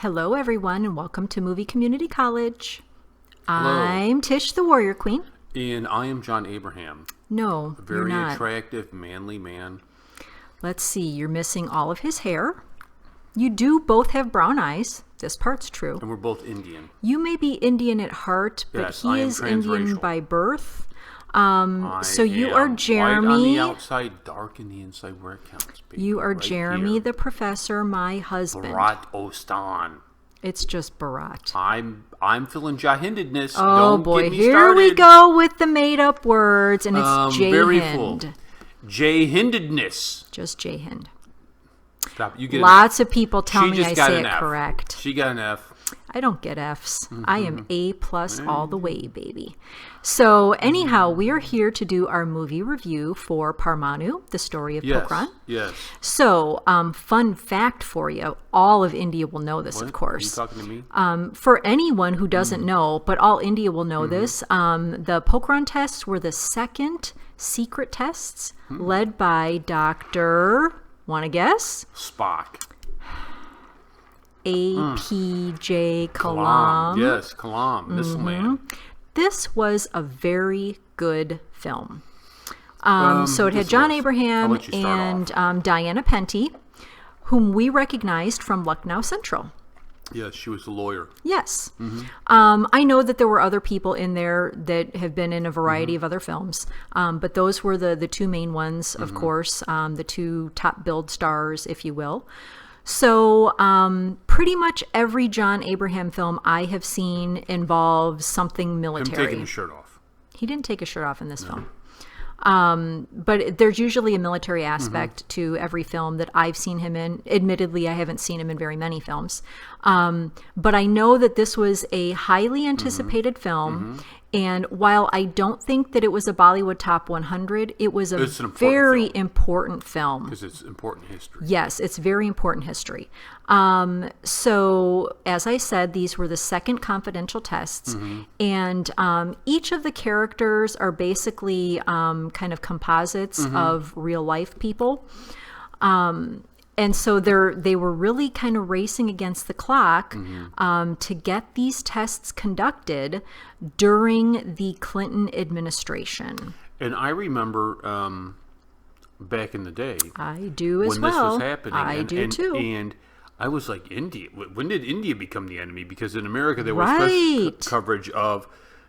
Hello, everyone, and welcome to Movie Community College. Hello. I'm Tish, the Warrior Queen. And I am John Abraham. No, A very you're not. attractive, manly man. Let's see, you're missing all of his hair. You do both have brown eyes. This part's true. And we're both Indian. You may be Indian at heart, but Yes, he I am is Indian transracial. by birth. I So you am are white on Jeremy. the outside, dark on the inside where it counts, baby. You are Right Jeremy here. the professor, my husband. Bharat Ostan. It's just Bharat. I'm feeling Jahindedness. Oh Don't boy, get me here started. we go with the made-up words, and it's Very full. J-Hind. Jahindedness. Just J-Hind. Stop. You get Lots of people tell She me just I got say an it F. correct. She got an F. I don't get Fs. I am A+ all the way, baby. So anyhow, we are here to do our movie review for Parmanu, the story of Yes. Pokhran. Yes. So, fun fact for you, all of India will know this, What? of course. Are you talking to me? For anyone who doesn't know, but all India will know this, the Pokhran tests were the second secret tests led by Dr. Want to guess? Spock. APJ Kalam. Yes, Kalam. Missile Man. This was a very good film. So it had this John was. I'll Abraham let you start and Diana Penty, whom we recognized from Lucknow Central. Yes, she was a lawyer. Yes. I know that there were other people in there that have been in a variety of other films, but those were the two main ones, of course, the two top billed stars, if you will. So pretty much every John Abraham film I have seen involves something Him military. taking his shirt off. He didn't take his shirt off in this film. But there's usually a military aspect to every film that I've seen him in. Admittedly, I haven't seen him in very many films. But I know that this was a highly anticipated film. And while I don't think that it was a Bollywood Top 100, it was a It's an important very film. important film. Because it's important history. Yes, it's very important history. So, as I said, these were the second confidential tests, and each of the characters are basically kind of composites of real life people. And so they were really kind of racing against the clock to get these tests conducted during the Clinton administration. And I remember back in the day I do as when well. this was happening. I do too. And I was like, India. When did India become the enemy? Because in America there was Right. press coverage of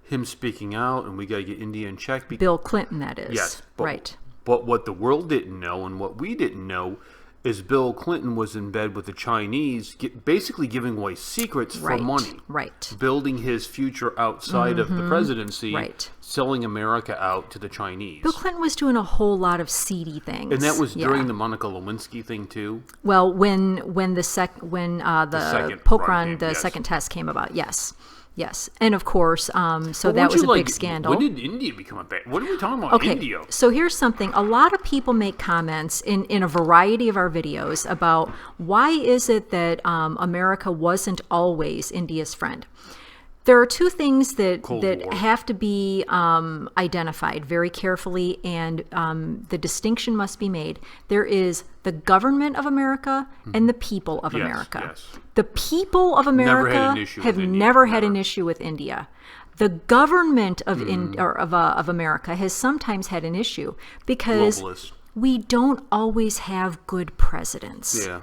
him speaking out, and we got to get India in check. Bill Clinton, that is. Yes, but, right. But what the world didn't know, and what we didn't know, is Bill Clinton was in bed with the Chinese, basically giving away secrets for money. Right. Building his future outside of the presidency, Right. selling America out to the Chinese. Bill Clinton was doing a whole lot of seedy things. And that was during Yeah. the Monica Lewinsky thing too. Well, when the second Pokhran, run came, the yes. second test came about, yes. Yes. And of course, so But that weren't was you a big scandal. When did India become a bad? What are we talking about? Okay, India. so here's something. A lot of people make comments in a variety of our videos about why is it that America wasn't always India's friend. There are two things that War. have to be identified very carefully, and the distinction must be made. There is the government of America and the people of Yes, America. yes. The people of Never had America an issue have with India, never had never. an issue with India. The government of of America has sometimes had an issue because Globalists. we don't always have good presidents. Yeah.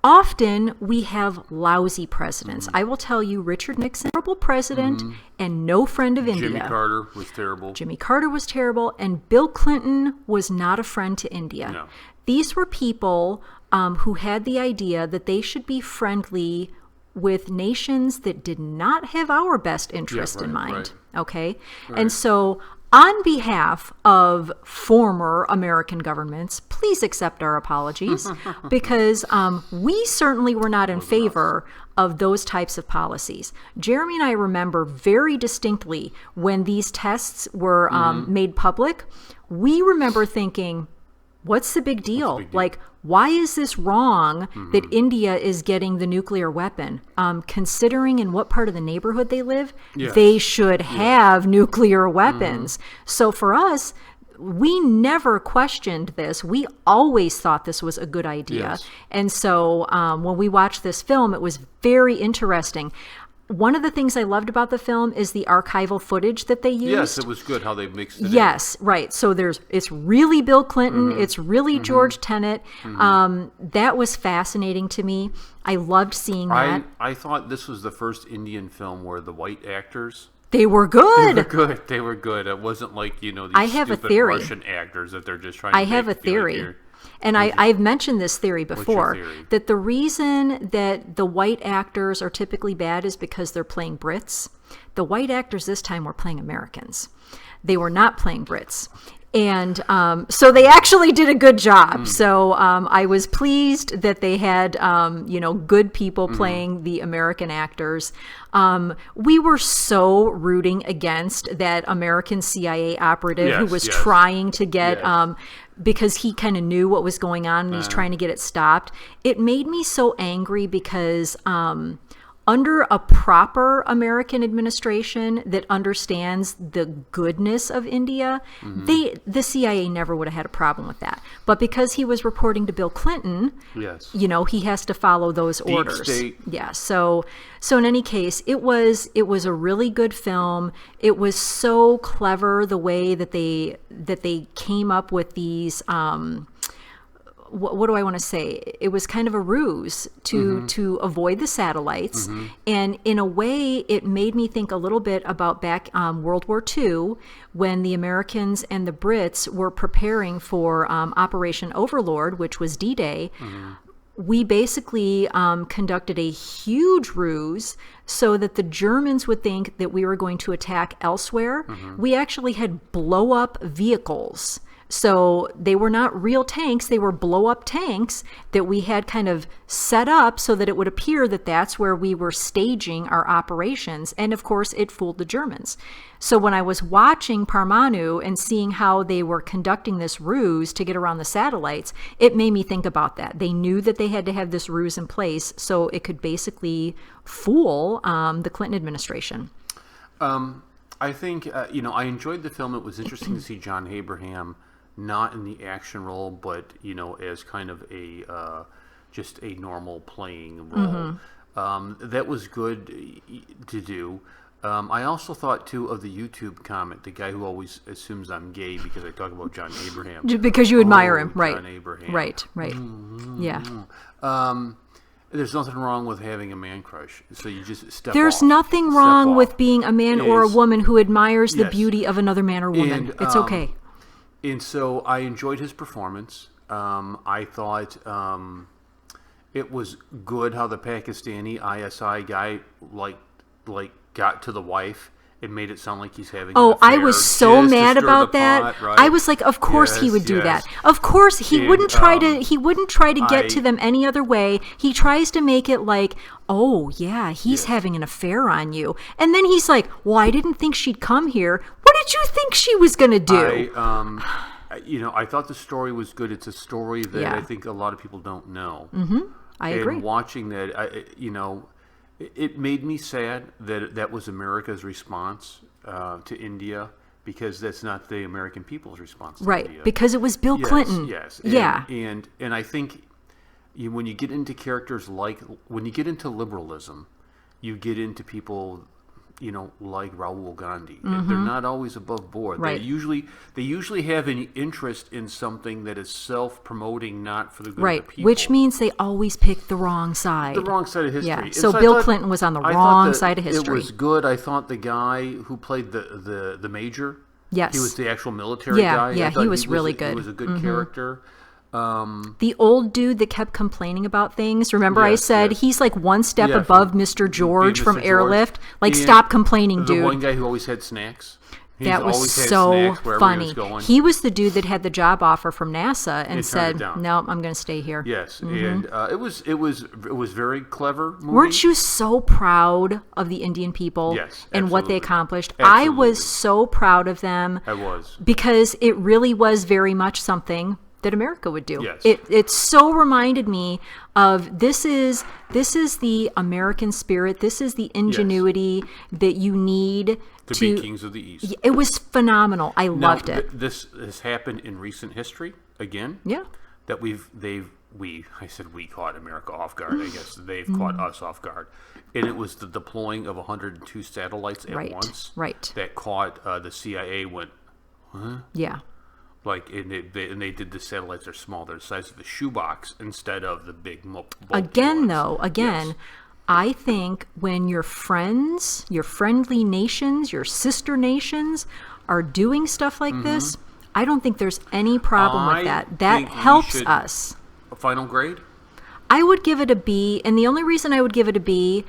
Often we have lousy presidents. I will tell you, Richard Nixon, terrible president and no friend of India. Jimmy Carter was terrible. Jimmy Carter was terrible, and Bill Clinton was not a friend to India. No. These were people who had the idea that they should be friendly with nations that did not have our best interest in right, mind. right. Okay? And so, on behalf of former American governments, please accept our apologies because we certainly were not in favor of those types of policies. Jeremy and I remember very distinctly when these tests were made public, we remember thinking, what's the big deal? Like, why is this wrong that India is getting the nuclear weapon? Considering in what part of the neighborhood they live, Yes. they should have nuclear weapons. So for us, we never questioned this. We always thought this was a good idea. Yes. And so when we watched this film, it was very interesting. One of the things I loved about the film is the archival footage that they used. Yes, it was good how they mixed it Yes, right. So it's really Bill Clinton. It's really George Tenet. That was fascinating to me. I loved seeing that. I thought this was the first Indian film where the white actors... They were good. They were good. It wasn't like, these I have stupid a theory. Russian actors that they're just trying to I have a theory. And I've mentioned this theory before, theory? that the reason that the white actors are typically bad is because they're playing Brits. The white actors this time were playing Americans. They were not playing Brits. And so they actually did a good job. So I was pleased that they had, good people playing the American actors. We were so rooting against that American CIA operative who was trying to get... because he kind of knew what was going on and he's trying to get it stopped. It made me so angry because under a proper American administration that understands the goodness of India, the CIA never would have had a problem with that. But because he was reporting to Bill Clinton, he has to follow those orders. State. Yeah. So in any case, it was a really good film. It was so clever the way that they came up with these. What do I want to say? It was kind of a ruse to avoid the satellites. And in a way, it made me think a little bit about back World War II when the Americans and the Brits were preparing for Operation Overlord, which was D-Day. We basically conducted a huge ruse so that the Germans would think that we were going to attack elsewhere. We actually had blow-up vehicles. So they were not real tanks, they were blow-up tanks that we had kind of set up so that it would appear that that's where we were staging our operations. And of course, it fooled the Germans. So when I was watching Parmanu and seeing how they were conducting this ruse to get around the satellites, it made me think about that. They knew that they had to have this ruse in place so it could basically fool the Clinton administration. I think, I enjoyed the film. It was interesting to see John Abraham not in the action role, but, as kind of just a normal playing role. That was good to do. I also thought, too, of the YouTube comment, the guy who always assumes I'm gay because I talk about John Abraham. Because you admire him, right. John Abraham. Right. Yeah. There's nothing wrong with having a man crush, so you just step There's off. nothing wrong with being a man or a woman who admires the Yes. beauty of another man or woman. It's okay. And so I enjoyed his performance. I thought it was good how the Pakistani ISI guy got to the wife. It made it sound like he's having an affair. I was so Just to mad stir about the that. pot, right? I was like, of course he would do that. Of course he wouldn't try to get to them any other way. He tries to make it like, oh yeah, he's having an affair on you. And then he's like, well, I didn't think she'd come here. What did you think she was going to do? I thought the story was good. It's a story that I think a lot of people don't know. I agree. And watching that, it made me sad that that was America's response to India, because that's not the American people's response to India. Right, because it was Bill Clinton. Yes. And I think when you get into characters when you get into liberalism, you get into people like Rahul Gandhi. They're not always above board. Right. They usually have an interest in something that is self-promoting, not for the good of the people. Which means they always pick the wrong side. The wrong side of history. Yeah. And So I Bill thought- Clinton was on the I thought wrong that side of history. It was good. I thought the guy who played the major, Yes. he was the actual military guy. Yeah, I thought he was really good. He was a good character. The old dude that kept complaining about things. Remember I Yes, said yes. he's like one step Yeah, above from Mr. George Mr. from George. Airlift. Like, And stop complaining, The dude. one guy who always had snacks. He's That was always had so snacks wherever funny. He was going. He was the dude that had the job offer from NASA and turned said, it down. "No, I'm going to stay here." Yes, and it was very clever movie. Weren't you so proud of the Indian people Yes, and what they absolutely. accomplished? I Absolutely. was so proud of them. I was. Because it really was very much something that America would do. Yes. It so reminded me of this is the American spirit. This is the ingenuity that you need to be kings of the East. It was phenomenal. I loved it. This has happened in recent history again. Yeah. That I said we caught America off guard. I guess they've caught us off guard. And it was the deploying of 102 satellites at once. Right. That caught the CIA went, huh? Yeah. Like, and they did the satellites are small. They're the size of a shoebox instead of the big. Again, ones. Yes. I think when your friends, your friendly nations, your sister nations are doing stuff like this, I don't think there's any problem with that. That helps us. A final grade? I would give it a B, and the only reason I would give it a B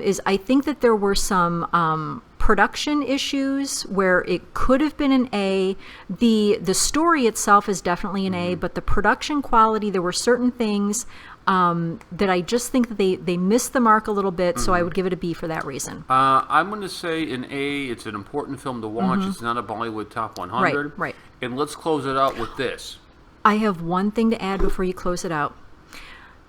is I think that there were some production issues where it could have been an A. The story itself is definitely an A, but the production quality, there were certain things that I just think that they missed the mark a little bit, so I would give it a B for that reason. I'm going to say an A. It's an important film to watch. It's not a Bollywood top 100. Right. And let's close it out with this. I have one thing to add before you close it out.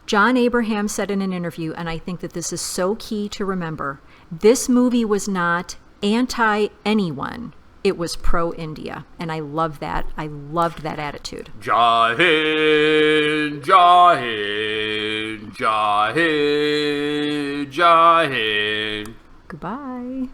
John Abraham said in an interview, and I think that this is so key to remember, this movie was not anti-anyone. It was pro-India, and I love that. I loved that attitude. Jai Hind, Jai Hind, Jai Hind, Jai Hind. Goodbye.